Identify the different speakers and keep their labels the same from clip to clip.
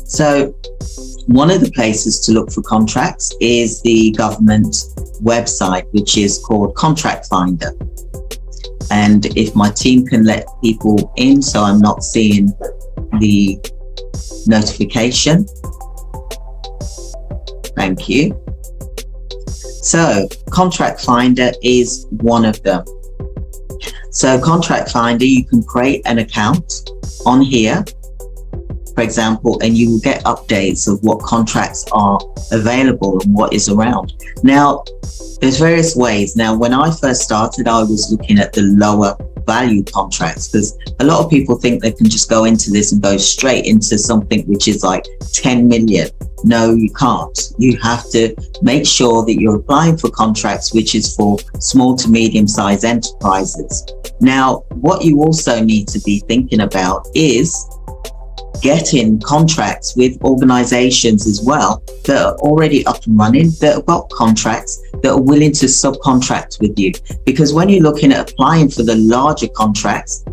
Speaker 1: So one of the places to look for contracts is the government website, which is called Contract Finder. And if my team can let people in so I'm not seeing the notification. Thank you. So Contract Finder is one of them. So Contract Finder, you can create an account on here, for example, and you will get updates of what contracts are available and what is around. Now, there's various ways. Now, when I first started, I was looking at the lower value contracts because a lot of people think they can just go into this and go straight into something which is like 10 million. No, you can't. You have to make sure that you're applying for contracts which is for small to medium-sized enterprises. Now, what you also need to be thinking about is getting contracts with organizations as well that are already up and running, that have got contracts, that are willing to subcontract with you. Because when you're looking at applying for the larger contracts,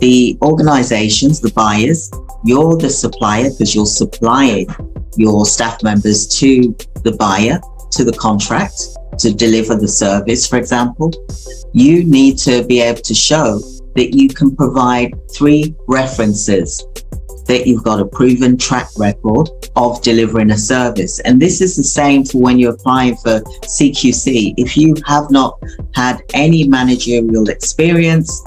Speaker 1: the organizations, the buyers, you're the supplier because you're supplying your staff members to the buyer, to the contract, to deliver the service, for example. You need to be able to show that you can provide 3 references, that you've got a proven track record of delivering a service. And this is the same for when you're applying for CQC. If you have not had any managerial experience,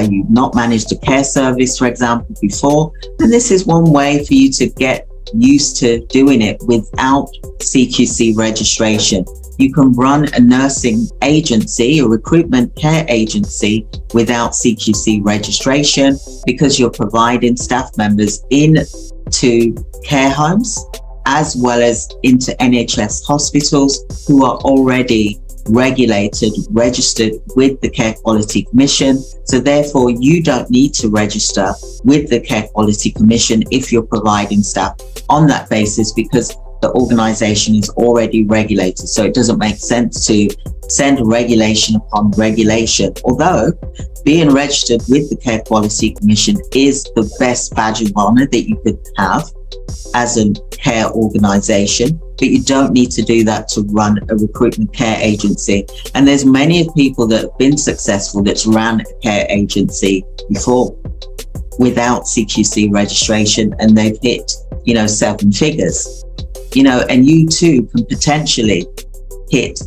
Speaker 1: you've not managed a care service, for example, before, then this is one way for you to get used to doing it without CQC registration. You can run a nursing agency, a recruitment care agency without CQC registration because you're providing staff members into care homes as well as into NHS hospitals who are already regulated, registered with the Care Quality Commission. So therefore, you don't need to register with the Care Quality Commission if you're providing staff on that basis because the organization is already regulated. So it doesn't make sense to send regulation upon regulation. Although being registered with the Care Quality Commission is the best badge of honor that you could have as a care organization, but you don't need to do that to run a recruitment care agency. And there's many people that have been successful that's ran a care agency before without CQC registration, and they've hit, 7 figures. And you too can potentially hit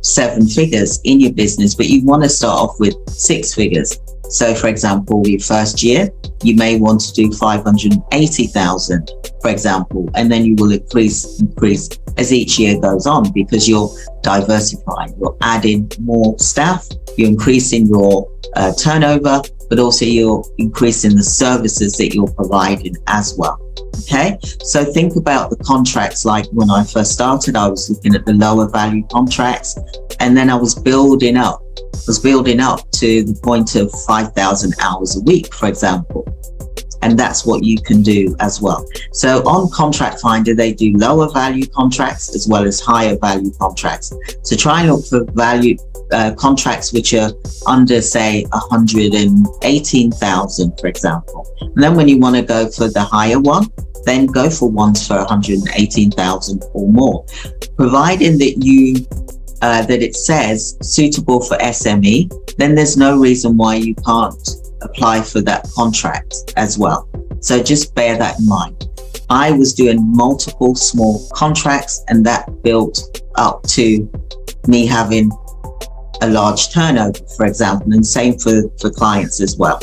Speaker 1: 7 figures in your business, but you want to start off with 6 figures. So for example, your first year, you may want to do 580,000, for example, and then you will increase as each year goes on because you're diversifying, you're adding more staff, you're increasing your turnover, but also you're increasing the services that you're providing as well. Okay, so think about the contracts. Like when I first started, I was looking at the lower value contracts, and then I was building up to the point of 5,000 hours a week, for example. And that's what you can do as well. So on Contract Finder, they do lower value contracts as well as higher value contracts. So try and look for value contracts which are under, say, 118,000, for example. And then when you want to go for the higher one, then go for ones for 118,000 or more, providing that it says suitable for SME. Then there's no reason why you can't apply for that contract as well. So just bear that in mind. I was doing multiple small contracts, and that built up to me having a large turnover, for example, and same for clients as well.